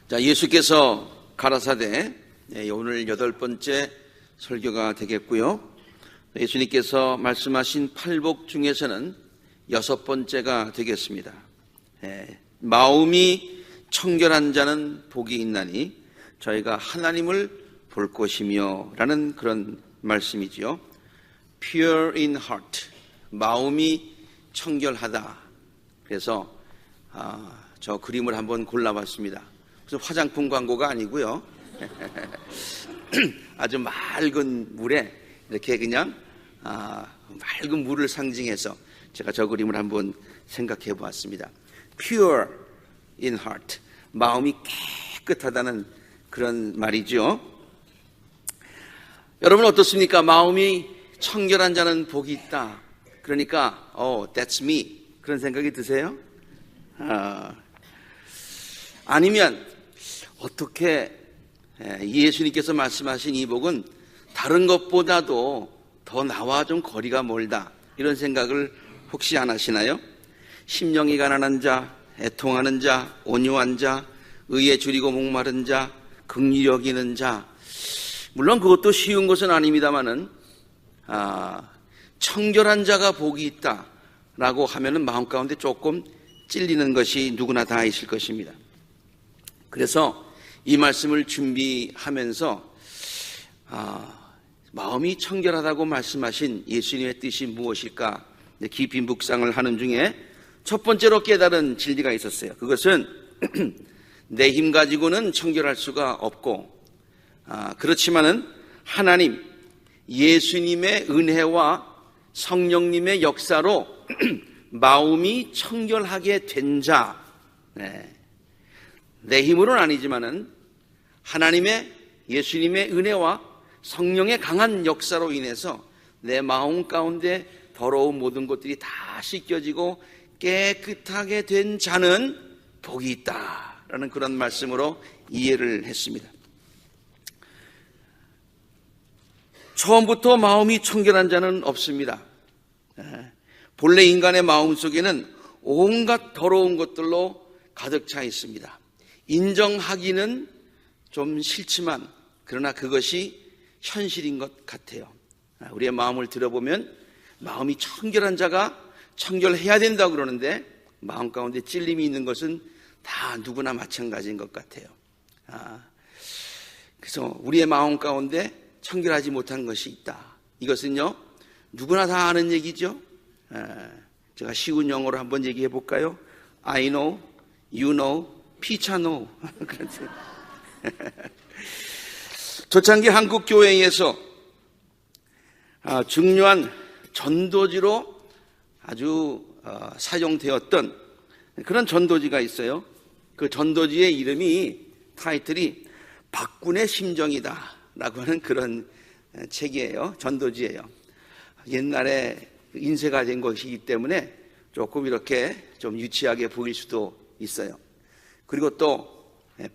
자, 예수께서 가라사대, 오늘 8번째 설교가 되겠고요. 예수님께서 말씀하신 팔복 중에서는 6번째가 되겠습니다. 마음이 청결한 자는 복이 있나니 저희가 하나님을 볼 것이며 라는 그런 말씀이지요. Pure in heart, 마음이 청결하다. 그래서 저 그림을 한번 골라봤습니다. 무슨 화장품 광고가 아니고요. 아주 맑은 물에 이렇게 그냥 맑은 물을 상징해서 제가 저 그림을 한번 생각해 보았습니다. Pure in heart, 마음이 깨끗하다는 그런 말이죠. 여러분 어떻습니까? 마음이 청결한 자는 복이 있다. 그러니까 that's me, 그런 생각이 드세요? 아니면 어떻게 예수님께서 말씀하신 이 복은 다른 것보다도 더 나와 좀 거리가 멀다, 이런 생각을 혹시 안 하시나요? 심령이 가난한 자, 애통하는 자, 온유한 자, 의에 줄이고 목마른 자, 긍휼히 여기는 자, 물론 그것도 쉬운 것은 아닙니다만은 청결한 자가 복이 있다라고 하면은 마음 가운데 조금 찔리는 것이 누구나 다 있을 것입니다. 그래서 이 말씀을 준비하면서 마음이 청결하다고 말씀하신 예수님의 뜻이 무엇일까 깊이 묵상을 하는 중에 첫 번째로 깨달은 진리가 있었어요. 그것은 내 힘 가지고는 청결할 수가 없고, 그렇지만은 하나님, 예수님의 은혜와 성령님의 역사로 마음이 청결하게 된 자, 내 힘으로는 아니지만은 하나님의, 예수님의 은혜와 성령의 강한 역사로 인해서 내 마음 가운데 더러운 모든 것들이 다 씻겨지고 깨끗하게 된 자는 복이 있다라는 그런 말씀으로 이해를 했습니다. 처음부터 마음이 청결한 자는 없습니다. 본래 인간의 마음 속에는 온갖 더러운 것들로 가득 차 있습니다. 인정하기는 좀 싫지만 그러나 그것이 현실인 것 같아요. 우리의 마음을 들어보면 마음이 청결한 자가 청결해야 된다고 그러는데 마음 가운데 찔림이 있는 것은 다 누구나 마찬가지인 것 같아요. 그래서 우리의 마음 가운데 청결하지 못한 것이 있다. 이것은요, 누구나 다 아는 얘기죠. 제가 쉬운 영어로 한번 얘기해 볼까요? I know, you know, 피차 know. 초창기 한국 교회에서 중요한 전도지로 아주 사용되었던 그런 전도지가 있어요. 그 전도지의 이름이, 타이틀이 박군의 심정이다 라고 하는 그런 책이에요. 전도지예요. 옛날에 인쇄가 된 것이기 때문에 조금 이렇게 좀 유치하게 보일 수도 있어요. 그리고 또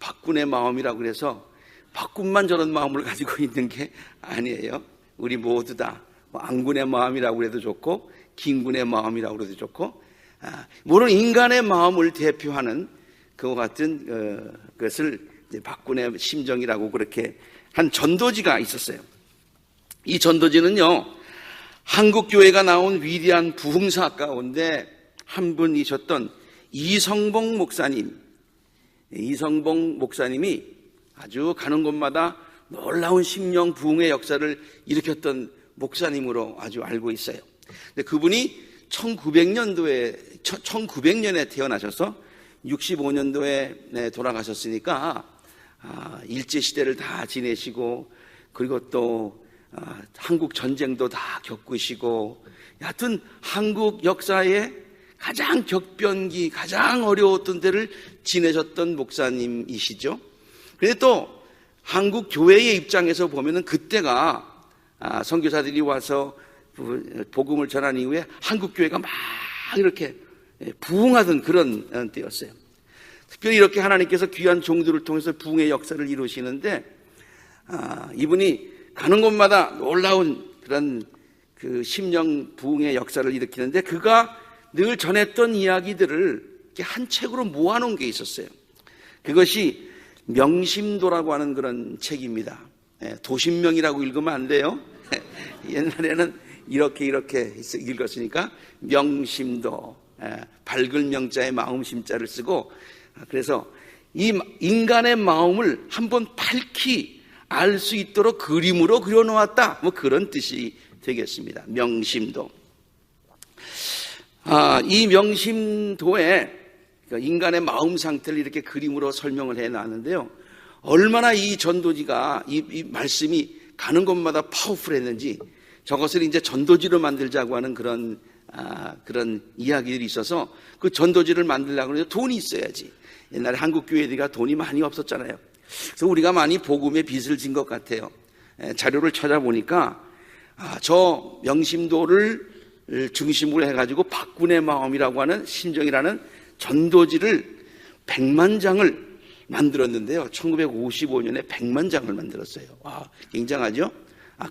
박군의 마음이라고 그래서 박군만 저런 마음을 가지고 있는 게 아니에요. 우리 모두 다 안군의 마음이라고 해도 좋고 김군의 마음이라고 해도 좋고, 모든 인간의 마음을 대표하는 그와 같은 것을 박군의 심정이라고 그렇게 한 전도지가 있었어요. 이 전도지는요, 한국 교회가 나온 위대한 부흥사 가운데 한 분이셨던 이성봉 목사님, 이성봉 목사님이 아주 가는 곳마다 놀라운 심령 부흥의 역사를 일으켰던 목사님으로 아주 알고 있어요. 근데 그분이 1900년에 태어나셔서 65년도에 돌아가셨으니까 일제시대를 다 지내시고, 그리고 또 한국 전쟁도 다 겪으시고, 여하튼 한국 역사의 가장 격변기, 가장 어려웠던 때를 지내셨던 목사님이시죠. 그런데 또 한국 교회의 입장에서 보면은 그때가 선교사들이 와서 복음을 전한 이후에 한국 교회가 막 이렇게 부흥하던 그런 때였어요. 특별히 이렇게 하나님께서 귀한 종들을 통해서 부흥의 역사를 이루시는데, 이분이 가는 곳마다 놀라운 그런 그 심령 부흥의 역사를 일으키는데, 그가 늘 전했던 이야기들을 이렇게 한 책으로 모아놓은 게 있었어요. 그것이 명심도라고 하는 그런 책입니다. 도신명이라고 읽으면 안 돼요. 옛날에는 이렇게 읽었으니까 명심도, 밝을 명자에 마음심자를 쓰고, 그래서 이 인간의 마음을 한번 밝히 알 수 있도록 그림으로 그려놓았다, 뭐 그런 뜻이 되겠습니다. 명심도. 이 명심도에 인간의 마음 상태를 이렇게 그림으로 설명을 해놨는데요, 얼마나 이 전도지가 이 말씀이 가는 곳마다 파워풀했는지, 저것을 이제 전도지로 만들자고 하는 그런 이야기들이 있어서 그 전도지를 만들려고 하는데 돈이 있어야지. 옛날에 한국 교회들이 돈이 많이 없었잖아요. 그래서 우리가 많이 복음의 빚을 진 것 같아요. 자료를 찾아보니까 저 명심도를 중심으로 해가지고 박군의 마음이라고 하는 심정이라는 전도지를 100만 장을 만들었는데요, 1955년에 100만 장을 만들었어요. 와, 굉장하죠?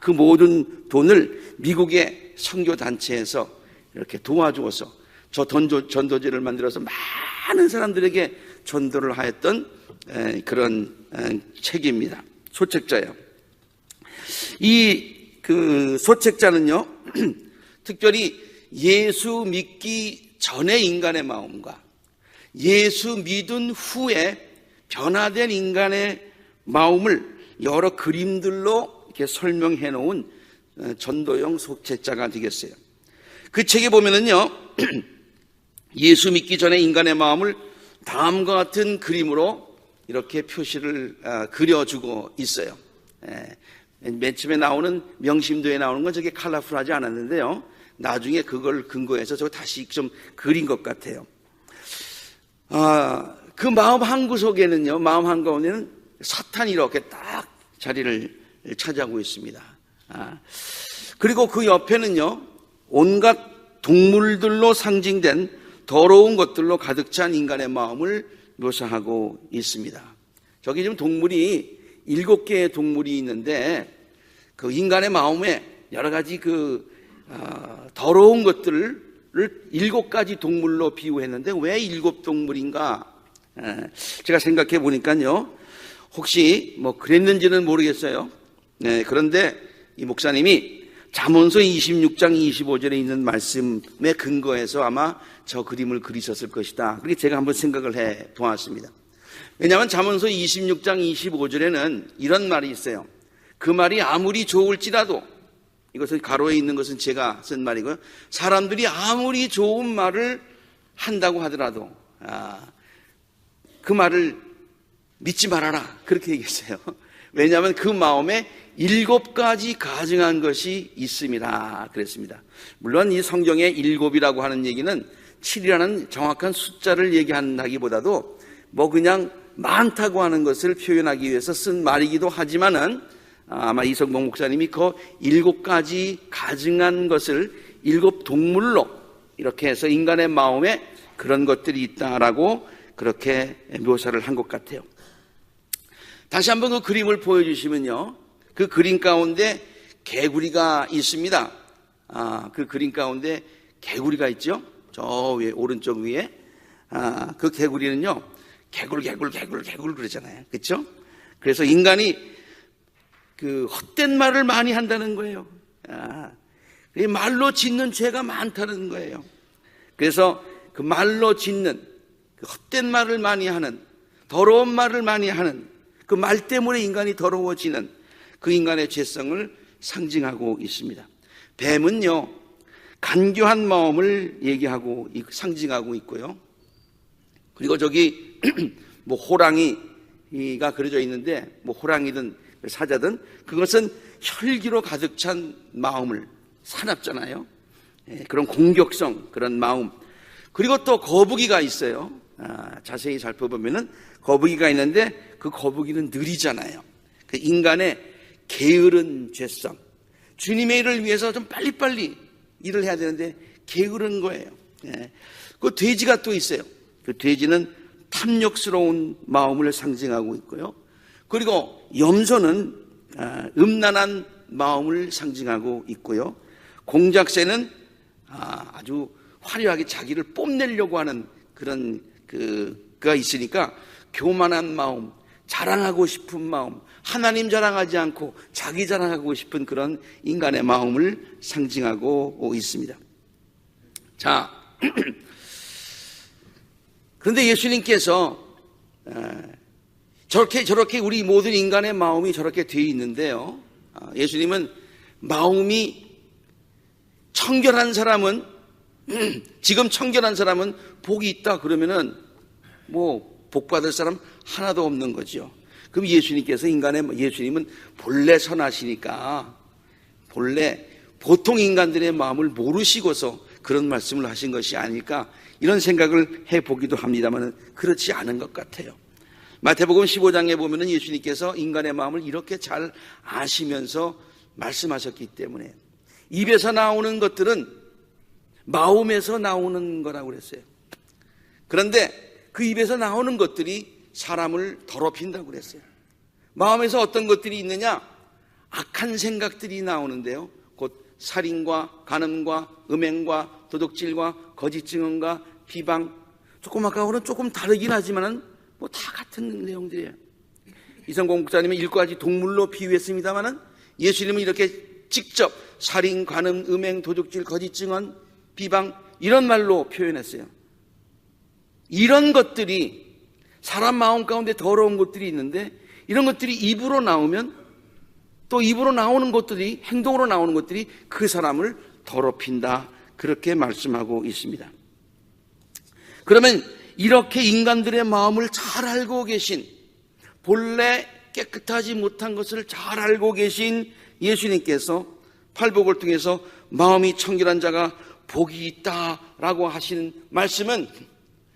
그 모든 돈을 미국의 선교단체에서 이렇게 도와주어서 저 전도지를 만들어서 많은 사람들에게 전도를 하였던 그런 책입니다. 소책자예요. 그 소책자는요, 특별히 예수 믿기 전의 인간의 마음과 예수 믿은 후에 변화된 인간의 마음을 여러 그림들로 이렇게 설명해 놓은 전도용 소책자가 되겠어요. 그 책에 보면은요, 예수 믿기 전에 인간의 마음을 다음과 같은 그림으로 이렇게 표시를 그려주고 있어요. 맨 처음에 나오는 명심도에 나오는 건 저게 컬러풀하지 않았는데요, 나중에 그걸 근거해서 저 다시 좀 그린 것 같아요. 그 마음 한구석에는요, 마음 한가운데는 사탄이 이렇게 딱 자리를 차지하고 있습니다. 그리고 그 옆에는요, 온갖 동물들로 상징된 더러운 것들로 가득 찬 인간의 마음을 묘사하고 있습니다. 저기 지금 동물이 7개의 동물이 있는데, 그 인간의 마음에 여러 가지 더러운 것들을 7가지 동물로 비유했는데 왜 7동물인가? 제가 생각해 보니까요, 혹시 뭐 그랬는지는 모르겠어요. 그런데 이 목사님이 잠언서 26장 25절에 있는 말씀에 근거해서 아마 저 그림을 그리셨을 것이다, 그렇게 제가 한번 생각을 해 보았습니다. 왜냐하면 잠언서 26장 25절에는 이런 말이 있어요. 그 말이 아무리 좋을지라도, 이것은 가로에 있는 것은 제가 쓴 말이고요, 사람들이 아무리 좋은 말을 한다고 하더라도 그 말을 믿지 말아라, 그렇게 얘기했어요. 왜냐하면 그 마음에 7가지 가증한 것이 있음이라 그랬습니다. 물론 이 성경의 7이라고 하는 얘기는 7이라는 정확한 숫자를 얘기한다기보다도 뭐 그냥 많다고 하는 것을 표현하기 위해서 쓴 말이기도 하지만은, 아마 이성봉 목사님이 그 7가지 가증한 것을 7동물로 이렇게 해서 인간의 마음에 그런 것들이 있다라고 그렇게 묘사를 한 것 같아요. 다시 한번 그 그림을 보여주시면요, 그 그림 가운데 개구리가 있습니다. 그 그림 가운데 개구리가 있죠. 저 위에, 오른쪽 위에. 그 개구리는요, 개굴 그러잖아요. 그렇죠? 그래서 인간이 그 헛된 말을 많이 한다는 거예요. 말로 짓는 죄가 많다는 거예요. 그래서 그 말로 짓는, 그 헛된 말을 많이 하는, 더러운 말을 많이 하는 그 말 때문에 인간이 더러워지는 그 인간의 죄성을 상징하고 있습니다. 뱀은요, 간교한 마음을 얘기하고 상징하고 있고요. 그리고 저기 뭐 호랑이가 그려져 있는데, 뭐 호랑이든 사자든 그것은 혈기로 가득 찬 마음을, 사납잖아요. 그런 공격성, 그런 마음. 그리고 또 거북이가 있어요. 자세히 살펴보면은 거북이가 있는데 그 거북이는 느리잖아요. 그 인간의 게으른 죄성, 주님의 일을 위해서 좀 빨리빨리 일을 해야 되는데 게으른 거예요. 그 돼지가 또 있어요. 그 돼지는 탐욕스러운 마음을 상징하고 있고요. 그리고 염소는 음란한 마음을 상징하고 있고요. 공작새는 아주 화려하게 자기를 뽐내려고 하는 그런 그가 있으니까 교만한 마음, 자랑하고 싶은 마음, 하나님 자랑하지 않고 자기 자랑하고 싶은 그런 인간의 마음을 상징하고 있습니다. 자, 그런데 예수님께서 저렇게 우리 모든 인간의 마음이 저렇게 되어 있는데요, 예수님은 마음이 청결한 사람은 지금 청결한 사람은 복이 있다 그러면은 뭐 복 받을 사람 하나도 없는 거죠. 그럼 예수님은 본래 선하시니까 본래 보통 인간들의 마음을 모르시고서 그런 말씀을 하신 것이 아닐까, 이런 생각을 해보기도 합니다만 그렇지 않은 것 같아요. 마태복음 15장에 보면은 예수님께서 인간의 마음을 이렇게 잘 아시면서 말씀하셨기 때문에 입에서 나오는 것들은 마음에서 나오는 거라고 그랬어요. 그런데 그 입에서 나오는 것들이 사람을 더럽힌다고 그랬어요. 마음에서 어떤 것들이 있느냐? 악한 생각들이 나오는데요, 곧 살인과 간음과 음행과 도둑질과 거짓 증언과 비방, 조금 아까하고는 조금 다르긴 하지만은 뭐 다 같은 내용들이에요. 이성공 목사님은 일과지 동물로 비유했습니다만은 예수님은 이렇게 직접 살인, 간음, 음행, 도둑질, 거짓 증언, 비방, 이런 말로 표현했어요. 이런 것들이 사람 마음 가운데 더러운 것들이 있는데, 이런 것들이 입으로 나오면 또 입으로 나오는 것들이, 행동으로 나오는 것들이 그 사람을 더럽힌다, 그렇게 말씀하고 있습니다. 그러면 이렇게 인간들의 마음을 잘 알고 계신, 본래 깨끗하지 못한 것을 잘 알고 계신 예수님께서 팔복을 통해서 마음이 청결한 자가 복이 있다라고 하시는 말씀은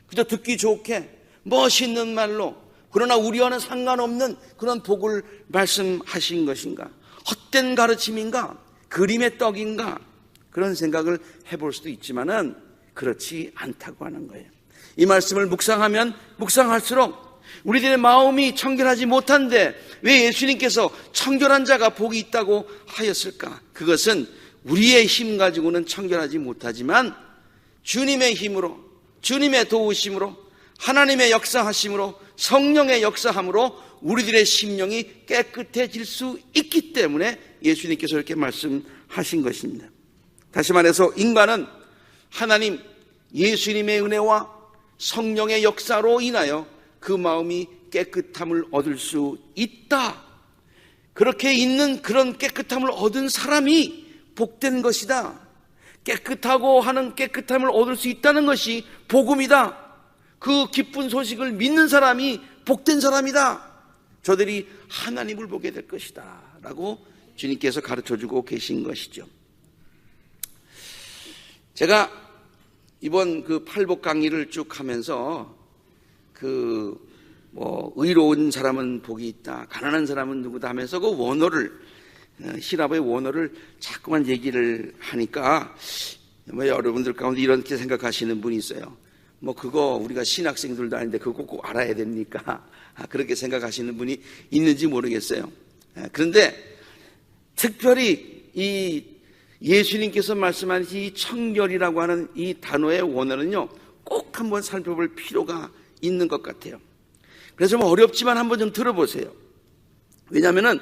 그저 듣기 좋게 멋있는 말로, 그러나 우리와는 상관없는 그런 복을 말씀하신 것인가, 헛된 가르침인가, 그림의 떡인가, 그런 생각을 해볼 수도 있지만은 그렇지 않다고 하는 거예요. 이 말씀을 묵상하면 묵상할수록 우리들의 마음이 청결하지 못한데 왜 예수님께서 청결한 자가 복이 있다고 하였을까? 그것은 우리의 힘 가지고는 청결하지 못하지만 주님의 힘으로, 주님의 도우심으로, 하나님의 역사하심으로, 성령의 역사함으로 우리들의 심령이 깨끗해질 수 있기 때문에 예수님께서 이렇게 말씀하신 것입니다. 다시 말해서 인간은 하나님 예수님의 은혜와 성령의 역사로 인하여 그 마음이 깨끗함을 얻을 수 있다. 그렇게 있는 그런 깨끗함을 얻은 사람이 복된 것이다. 깨끗하고 하는 깨끗함을 얻을 수 있다는 것이 복음이다. 그 기쁜 소식을 믿는 사람이 복된 사람이다. 저들이 하나님을 보게 될 것이다 라고 주님께서 가르쳐주고 계신 것이죠. 제가 이번 그 팔복 강의를 쭉 하면서 의로운 사람은 복이 있다, 가난한 사람은 누구다 하면서 그 원어를, 히라보의 원어를 자꾸만 얘기를 하니까 여러분들 가운데 이렇게 생각하시는 분이 있어요. 그거 우리가 신학생들도 아닌데 그거 꼭 알아야 됩니까? 그렇게 생각하시는 분이 있는지 모르겠어요. 그런데 특별히 이 예수님께서 말씀하신 이 청결이라고 하는 이 단어의 원어는요, 꼭 한번 살펴볼 필요가 있는 것 같아요. 그래서 좀 어렵지만 한번 좀 들어보세요. 왜냐하면은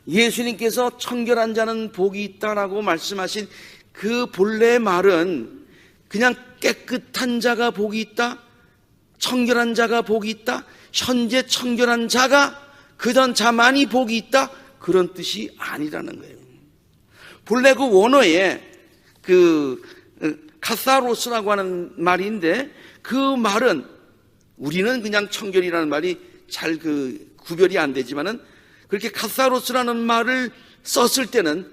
예수님께서 청결한 자는 복이 있다라고 말씀하신 그 본래의 말은 그냥 깨끗한 자가 복이 있다, 청결한 자가 복이 있다, 현재 청결한 자가 그전 자만이 복이 있다, 그런 뜻이 아니라는 거예요. 본래 그 원어에 카사로스라고 하는 말인데, 그 말은 우리는 그냥 청결이라는 말이 잘 구별이 안 되지만은 그렇게 카사로스라는 말을 썼을 때는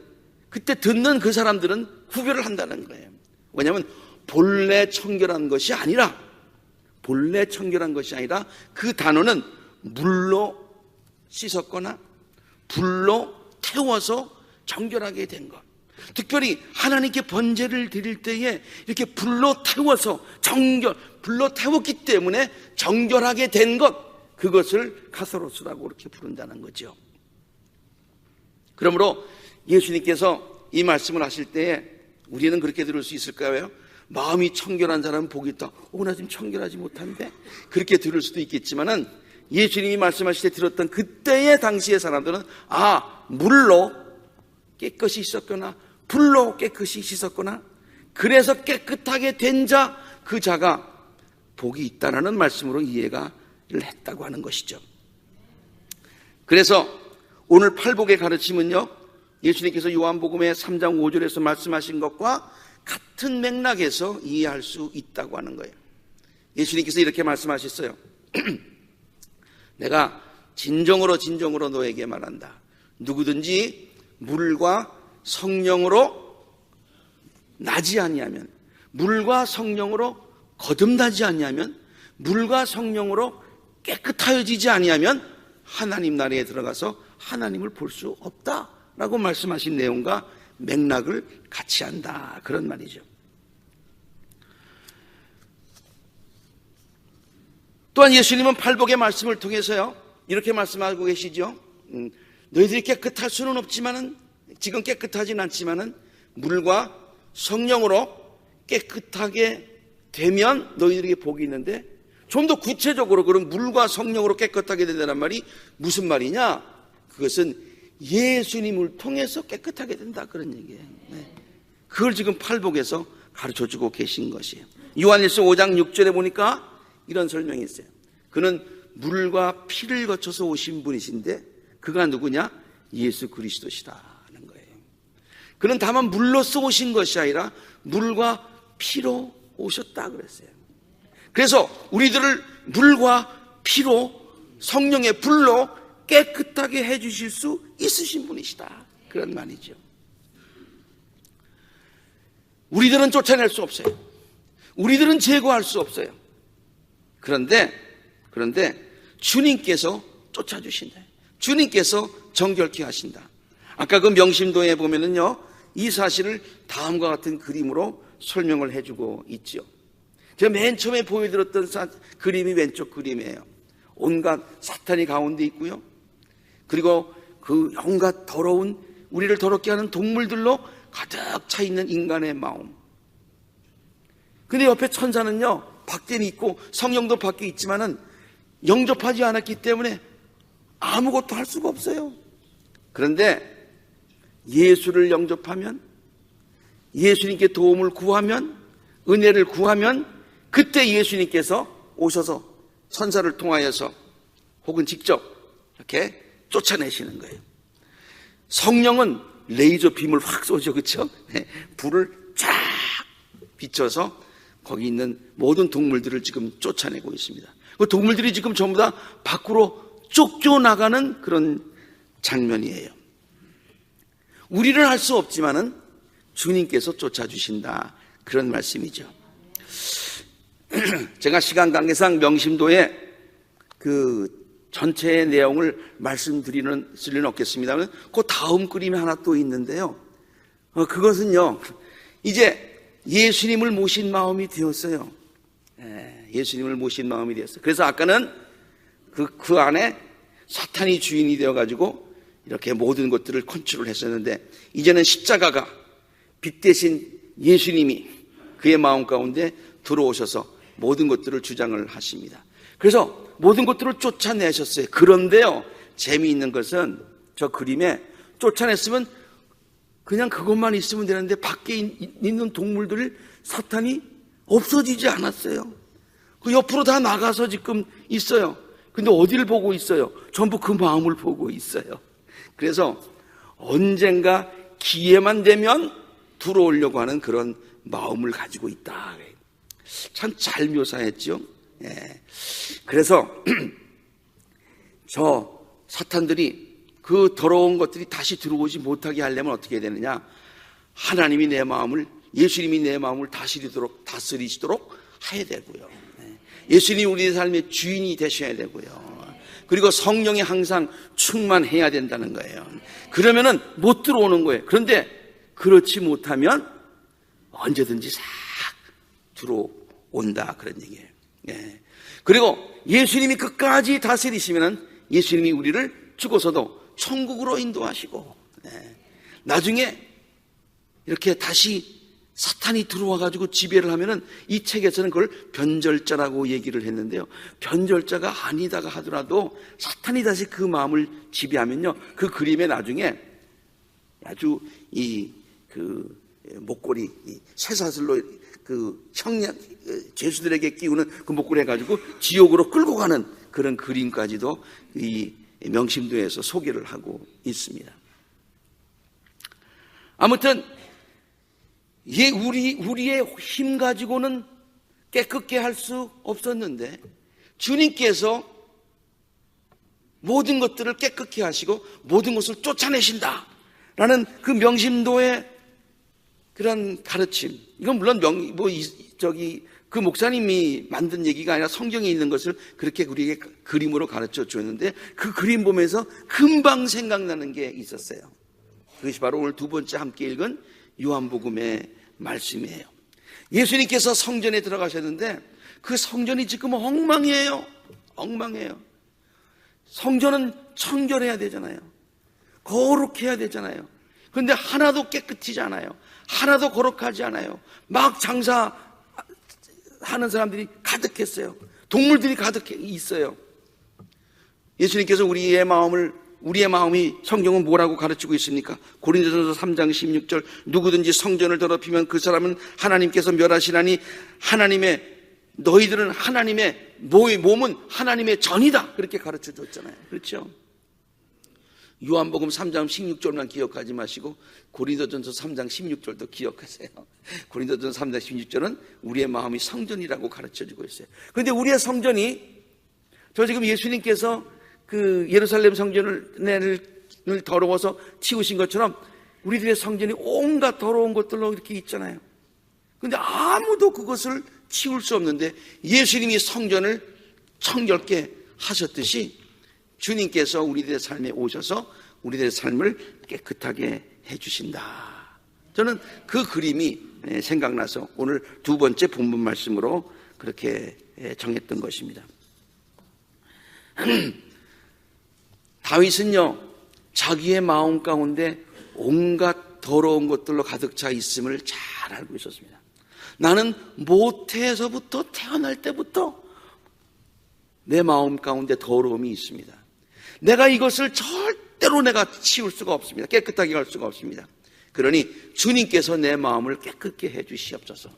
그때 듣는 그 사람들은 구별을 한다는 거예요. 왜냐하면 본래 청결한 것이 아니라 그 단어는 물로 씻었거나 불로 태워서 정결하게 된 것. 특별히 하나님께 번제를 드릴 때에 이렇게 불로 태워서 불로 태웠기 때문에 정결하게 된 것, 그것을 카사로스라고 이렇게 부른다는 거죠. 그러므로 예수님께서 이 말씀을 하실 때에 우리는 그렇게 들을 수 있을까요? 마음이 청결한 사람은 복이 있다. 나 지금 청결하지 못한데? 그렇게 들을 수도 있겠지만은 예수님이 말씀하실 때 들었던 그때의 당시의 사람들은 물로 깨끗이 씻었거나 불로 깨끗이 씻었거나 그래서 깨끗하게 된 자, 그 자가 복이 있다라는 말씀으로 이해가 했다고 하는 것이죠. 그래서 오늘 팔복의 가르침은요, 예수님께서 요한복음의 3장 5절에서 말씀하신 것과 같은 맥락에서 이해할 수 있다고 하는 거예요. 예수님께서 이렇게 말씀하셨어요. 내가 진정으로 너에게 말한다. 누구든지 물과 성령으로 나지 아니하면, 물과 성령으로 거듭나지 아니하면, 물과 성령으로 깨끗하여지지 아니하면 하나님 나라에 들어가서 하나님을 볼 수 없다라고 말씀하신 내용과 맥락을 같이 한다, 그런 말이죠. 또한 예수님은 팔복의 말씀을 통해서요, 이렇게 말씀하고 계시죠. 너희들이 깨끗할 수는 없지만은, 지금 깨끗하진 않지만은 물과 성령으로 깨끗하게 되면 너희들에게 복이 있는데, 좀 더 구체적으로 그럼 물과 성령으로 깨끗하게 된다는 말이 무슨 말이냐? 그것은 예수님을 통해서 깨끗하게 된다, 그런 얘기예요. 그걸 지금 팔복에서 가르쳐주고 계신 것이에요. 요한일서 5장 6절에 보니까 이런 설명이 있어요. 그는 물과 피를 거쳐서 오신 분이신데 그가 누구냐? 예수 그리스도시라는 거예요. 그는 다만 물로써 오신 것이 아니라 물과 피로 오셨다 그랬어요. 그래서 우리들을 물과 피로, 성령의 불로 깨끗하게 해주실 수 있으신 분이시다, 그런 말이죠. 우리들은 쫓아낼 수 없어요. 우리들은 제거할 수 없어요. 그런데 주님께서 쫓아주신다. 주님께서 정결케 하신다. 아까 그 명심도에 보면은요, 이 사실을 다음과 같은 그림으로 설명을 해주고 있죠. 제가 맨 처음에 보여드렸던 그림이 왼쪽 그림이에요. 온갖 사탄이 가운데 있고요. 그리고 그 온갖 더러운, 우리를 더럽게 하는 동물들로 가득 차 있는 인간의 마음. 근데 옆에 천사는요, 밖에 있고 성령도 밖에 있지만은 영접하지 않았기 때문에 아무것도 할 수가 없어요. 그런데 예수를 영접하면, 예수님께 도움을 구하면, 은혜를 구하면, 그때 예수님께서 오셔서 천사를 통하여서 혹은 직접 이렇게 쫓아내시는 거예요. 성령은 레이저 빔을 확 쏘죠, 그렇죠? 불을 쫙 비춰서 거기 있는 모든 동물들을 지금 쫓아내고 있습니다. 그 동물들이 지금 전부 다 밖으로 쫓겨나가는 그런 장면이에요. 우리를 할 수 없지만은 주님께서 쫓아주신다, 그런 말씀이죠. 제가 시간 관계상 명심도에 그 전체의 내용을 말씀드리는 수는 없겠습니다만, 그 다음 그림이 하나 또 있는데요. 그것은요, 이제 예수님을 모신 마음이 되었어요. 예수님을 모신 마음이 되었어요. 그래서 아까는 그 안에 사탄이 주인이 되어가지고 이렇게 모든 것들을 컨트롤 했었는데, 이제는 십자가가 빛 대신 예수님이 그의 마음 가운데 들어오셔서 모든 것들을 주장을 하십니다. 그래서 모든 것들을 쫓아내셨어요. 그런데요, 재미있는 것은 저 그림에 쫓아냈으면 그냥 그것만 있으면 되는데 밖에 있는 동물들 사탄이 없어지지 않았어요. 그 옆으로 다 나가서 지금 있어요. 근데 어디를 보고 있어요? 전부 그 마음을 보고 있어요. 그래서 언젠가 기회만 되면 들어오려고 하는 그런 마음을 가지고 있다. 참 잘 묘사했죠. 그래서 저 사탄들이, 그 더러운 것들이 다시 들어오지 못하게 하려면 어떻게 해야 되느냐? 하나님이 내 마음을, 예수님이 내 마음을 다스리시도록 해야 되고요. 예수님이 우리의 삶의 주인이 되셔야 되고요. 그리고 성령이 항상 충만해야 된다는 거예요. 그러면은 못 들어오는 거예요. 그런데 그렇지 못하면 언제든지 싹 들어온다, 그런 얘기예요. 그리고 예수님이 끝까지 다스리시면은 예수님이 우리를 죽어서도 천국으로 인도하시고, 나중에 이렇게 다시 사탄이 들어와가지고 지배를 하면은 이 책에서는 그걸 변절자라고 얘기를 했는데요. 변절자가 아니다가 하더라도 사탄이 다시 그 마음을 지배하면요. 그 그림에 나중에 아주 그 목걸이, 쇠사슬로 그 형량, 죄수들에게 끼우는 그 목걸이 해가지고 지옥으로 끌고 가는 그런 그림까지도 이 명심도에서 소개를 하고 있습니다. 아무튼 우리의 힘 가지고는 깨끗게 할 수 없었는데 주님께서 모든 것들을 깨끗게 하시고 모든 것을 쫓아내신다라는 그 명심도의 그런 가르침. 이건 물론 그 목사님이 만든 얘기가 아니라 성경에 있는 것을 그렇게 우리에게 그림으로 가르쳐 줬는데 그 그림 보면서 금방 생각나는 게 있었어요. 그것이 바로 오늘 두 번째 함께 읽은 요한복음의 말씀이에요. 예수님께서 성전에 들어가셨는데 그 성전이 지금 엉망이에요. 엉망이에요. 성전은 청결해야 되잖아요. 거룩해야 되잖아요. 그런데 하나도 깨끗하지 않아요. 하나도 거룩하지 않아요. 막 장사하는 사람들이 가득했어요. 동물들이 가득 있어요. 예수님께서 우리의 마음이 성경은 뭐라고 가르치고 있습니까? 고린도전서 3장 16절 누구든지 성전을 더럽히면 그 사람은 하나님께서 멸하시나니 너희들은 하나님의 몸은 하나님의 전이다. 그렇게 가르쳐 줬잖아요. 그렇죠? 요한복음 3장 16절만 기억하지 마시고 고린도전서 3장 16절도 기억하세요. 고린도전서 3장 16절은 우리의 마음이 성전이라고 가르쳐주고 있어요. 그런데 우리의 성전이 지금 예수님께서 그 예루살렘 성전을 더러워서 치우신 것처럼 우리들의 성전이 온갖 더러운 것들로 이렇게 있잖아요. 그런데 아무도 그것을 치울 수 없는데 예수님이 성전을 청결케 하셨듯이 주님께서 우리들의 삶에 오셔서 우리들의 삶을 깨끗하게 해주신다. 저는 그 그림이 생각나서 오늘 두 번째 본문 말씀으로 그렇게 정했던 것입니다. 다윗은요, 자기의 마음 가운데 온갖 더러운 것들로 가득 차 있음을 잘 알고 있었습니다. 나는 모태에서부터 태어날 때부터 내 마음 가운데 더러움이 있습니다. 내가 이것을 절대로 내가 치울 수가 없습니다. 깨끗하게 할 수가 없습니다. 그러니 주님께서 내 마음을 깨끗게 해 주시옵소서.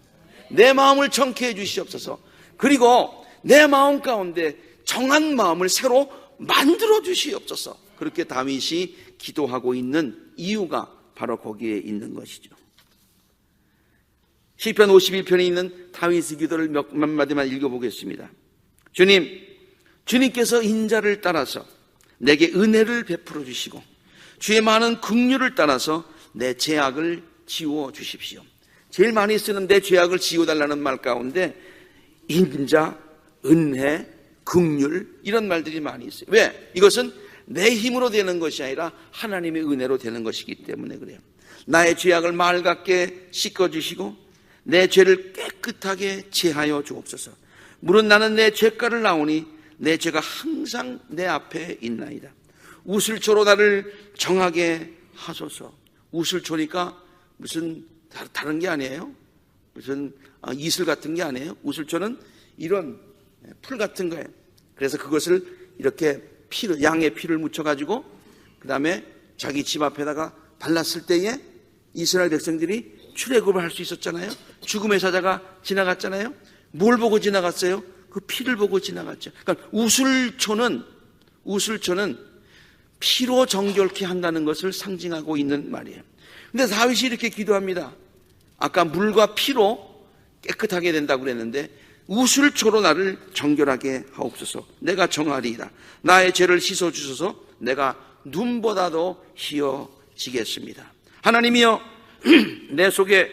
내 마음을 정케 해 주시옵소서. 그리고 내 마음 가운데 정한 마음을 새로 만들어 주시옵소서. 그렇게 다윗이 기도하고 있는 이유가 바로 거기에 있는 것이죠. 시편 51편에 있는 다윗의 기도를 몇 마디만 읽어보겠습니다. 주님께서 인자를 따라서 내게 은혜를 베풀어 주시고 주의 많은 긍휼을 따라서 내 죄악을 지워 주십시오. 제일 많이 쓰는 내 죄악을 지워달라는 말 가운데 인자, 은혜, 긍휼 이런 말들이 많이 있어요. 왜? 이것은 내 힘으로 되는 것이 아니라 하나님의 은혜로 되는 것이기 때문에 그래요. 나의 죄악을 맑게 씻어주시고 내 죄를 깨끗하게 제하여 주옵소서. 물은 나는 내 죄가를 나오니 내 죄가 항상 내 앞에 있나이다. 우슬초로 나를 정하게 하소서. 우슬초니까 무슨 다른 게 아니에요. 무슨 이슬 같은 게 아니에요. 우슬초는 이런 풀 같은 거예요. 그래서 그것을 이렇게 양의 피를 묻혀가지고 그 다음에 자기 집 앞에다가 발랐을 때에 이스라엘 백성들이 출애굽을 할 수 있었잖아요. 죽음의 사자가 지나갔잖아요. 뭘 보고 지나갔어요? 그 피를 보고 지나갔죠. 그러니까 우슬초는 피로 정결케 한다는 것을 상징하고 있는 말이에요. 근데 다윗이 이렇게 기도합니다. 아까 물과 피로 깨끗하게 된다고 그랬는데 우슬초로 나를 정결하게 하옵소서. 내가 정하리이다. 나의 죄를 씻어주소서. 내가 눈보다도 희어지겠습니다. 하나님이여 내 속에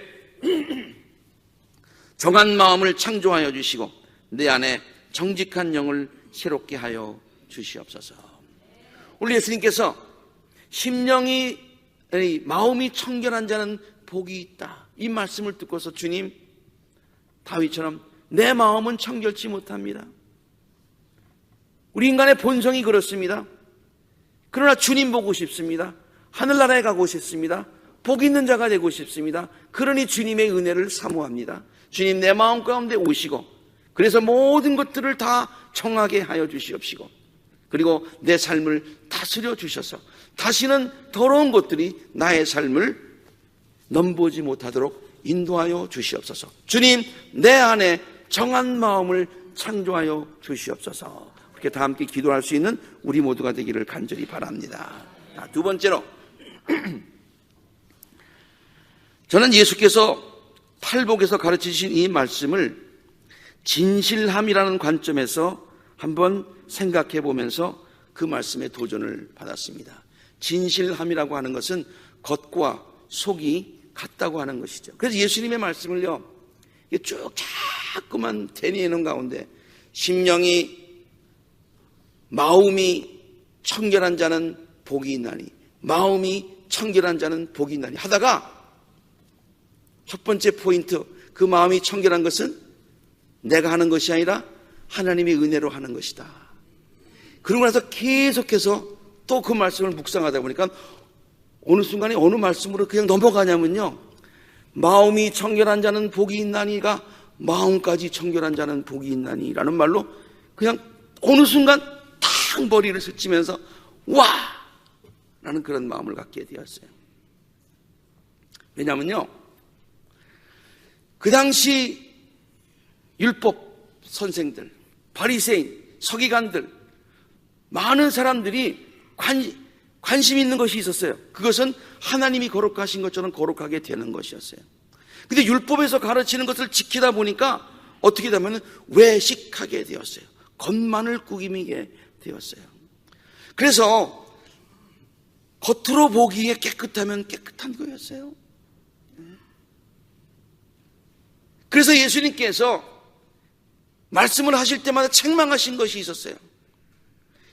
정한 마음을 창조하여 주시고 내 안에 정직한 영을 새롭게 하여 주시옵소서. 우리 예수님께서 심령이 마음이 청결한 자는 복이 있다. 이 말씀을 듣고서 주님 다윗처럼 내 마음은 청결치 못합니다. 우리 인간의 본성이 그렇습니다. 그러나 주님 보고 싶습니다. 하늘나라에 가고 싶습니다. 복 있는 자가 되고 싶습니다. 그러니 주님의 은혜를 사모합니다. 주님 내 마음 가운데 오시고 그래서 모든 것들을 다 청하게 하여 주시옵시고 그리고 내 삶을 다스려 주셔서 다시는 더러운 것들이 나의 삶을 넘보지 못하도록 인도하여 주시옵소서. 주님 내 안에 정한 마음을 창조하여 주시옵소서. 그렇게 다 함께 기도할 수 있는 우리 모두가 되기를 간절히 바랍니다. 두 번째로 저는 예수께서 팔복에서 가르치신 이 말씀을 진실함이라는 관점에서 한번 생각해 보면서 그 말씀에 도전을 받았습니다. 진실함이라고 하는 것은 겉과 속이 같다고 하는 것이죠. 그래서 예수님의 말씀을요 쭉 자꾸만 되뇌는 가운데 심령이 마음이 청결한 자는 복이 있나니 마음이 청결한 자는 복이 있나니 하다가 첫 번째 포인트, 그 마음이 청결한 것은 내가 하는 것이 아니라 하나님의 은혜로 하는 것이다. 그러고 나서 계속해서 또 그 말씀을 묵상하다 보니까 어느 순간에 어느 말씀으로 그냥 넘어가냐면요 마음이 청결한 자는 복이 있나니가 마음까지 청결한 자는 복이 있나니라는 말로 그냥 어느 순간 탁 머리를 스치면서 와! 라는 그런 마음을 갖게 되었어요. 왜냐하면요 그 당시 율법 선생들, 바리새인, 서기관들 많은 사람들이 관심 있는 것이 있었어요. 그것은 하나님이 거룩하신 것처럼 거룩하게 되는 것이었어요. 근데 율법에서 가르치는 것을 지키다 보니까 어떻게 되면 외식하게 되었어요. 겉만을 꾸미게 되었어요. 그래서 겉으로 보기에 깨끗하면 깨끗한 거였어요. 그래서 예수님께서 말씀을 하실 때마다 책망하신 것이 있었어요.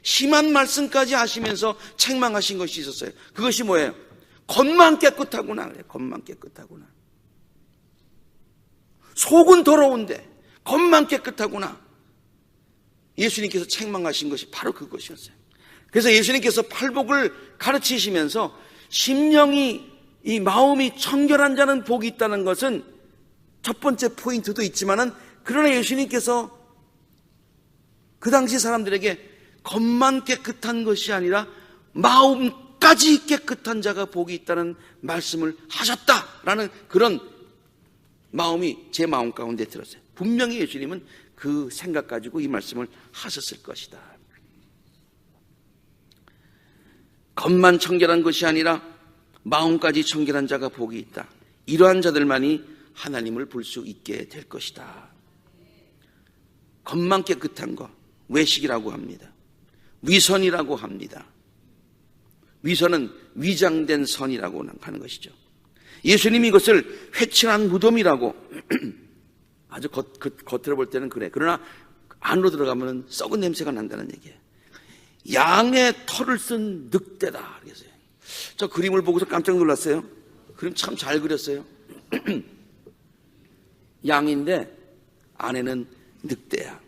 심한 말씀까지 하시면서 책망하신 것이 있었어요. 그것이 뭐예요? 겉만 깨끗하구나. 겉만 깨끗하구나. 속은 더러운데 겉만 깨끗하구나. 예수님께서 책망하신 것이 바로 그것이었어요. 그래서 예수님께서 팔복을 가르치시면서 심령이 이 마음이 청결한 자는 복이 있다는 것은 첫 번째 포인트도 있지만은 그러나 예수님께서 그 당시 사람들에게 겉만 깨끗한 것이 아니라 마음까지 깨끗한 자가 복이 있다는 말씀을 하셨다라는 그런 마음이 제 마음 가운데 들었어요. 분명히 예수님은 그 생각 가지고 이 말씀을 하셨을 것이다. 겉만 청결한 것이 아니라 마음까지 청결한 자가 복이 있다. 이러한 자들만이 하나님을 볼 수 있게 될 것이다. 겉만 깨끗한 것, 외식이라고 합니다. 위선이라고 합니다. 위선은 위장된 선이라고 하는 것이죠. 예수님이 이것을 회칠한 무덤이라고 아주 겉으로 볼 때는 그래. 그러나 안으로 들어가면 썩은 냄새가 난다는 얘기예요. 양의 털을 쓴 늑대다. 그래서요. 저 그림을 보고서 깜짝 놀랐어요. 그림 참 잘 그렸어요. 양인데 안에는 늑대야.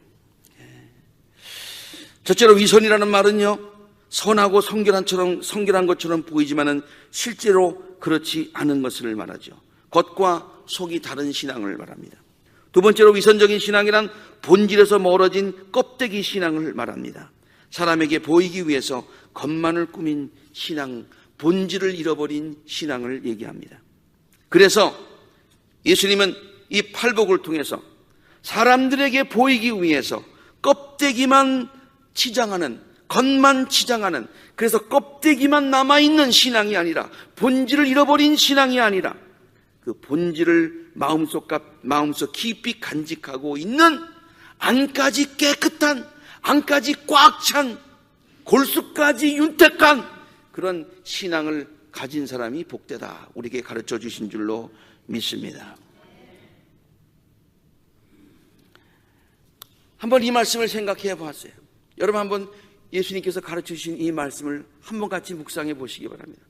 첫째로 위선이라는 말은요 선하고 성결한 것처럼 보이지만은 실제로 그렇지 않은 것을 말하죠. 겉과 속이 다른 신앙을 말합니다. 두 번째로 위선적인 신앙이란 본질에서 멀어진 껍데기 신앙을 말합니다. 사람에게 보이기 위해서 겉만을 꾸민 신앙, 본질을 잃어버린 신앙을 얘기합니다. 그래서 예수님은 이 팔복을 통해서 사람들에게 보이기 위해서 껍데기만 치장하는, 겉만 치장하는, 그래서 껍데기만 남아있는 신앙이 아니라, 본질을 잃어버린 신앙이 아니라 그 본질을 마음속 깊이 간직하고 있는 안까지 깨끗한, 안까지 꽉 찬, 골수까지 윤택한 그런 신앙을 가진 사람이 복되다, 우리에게 가르쳐 주신 줄로 믿습니다. 한번 이 말씀을 생각해 보았어요. 여러분 한번 예수님께서 가르쳐 주신 이 말씀을 한번 같이 묵상해 보시기 바랍니다.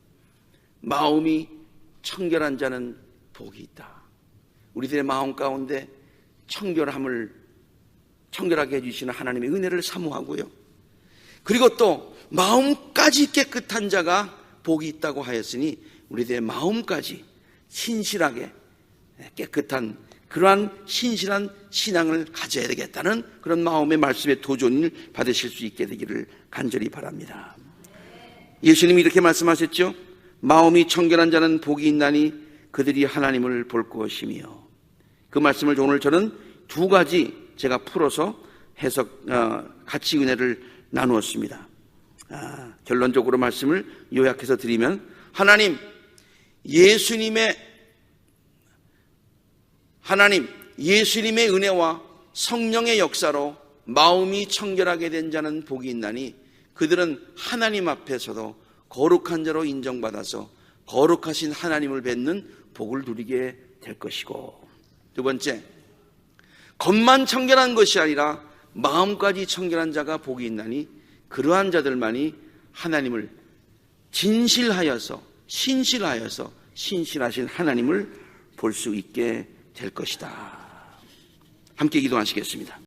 마음이 청결한 자는 복이 있다. 우리들의 마음 가운데 청결하게 해주시는 하나님의 은혜를 사모하고요. 그리고 또 마음까지 깨끗한 자가 복이 있다고 하였으니 우리들의 마음까지 신실하게 깨끗한 그러한 신실한 신앙을 가져야 되겠다는 그런 마음의 말씀의 도전을 받으실 수 있게 되기를 간절히 바랍니다. 예수님이 이렇게 말씀하셨죠. 마음이 청결한 자는 복이 있나니 그들이 하나님을 볼 것이며. 그 말씀을 오늘 저는 두 가지 제가 풀어서 해석 같이 은혜를 나누었습니다. 결론적으로 말씀을 요약해서 드리면 하나님 예수님의 은혜와 성령의 역사로 마음이 청결하게 된 자는 복이 있나니 그들은 하나님 앞에서도 거룩한 자로 인정받아서 거룩하신 하나님을 뵙는 복을 누리게 될 것이고, 두 번째, 겉만 청결한 것이 아니라 마음까지 청결한 자가 복이 있나니 그러한 자들만이 하나님을 진실하여서 신실하신 하나님을 볼 수 있게 될 것이다. 함께 기도하시겠습니다.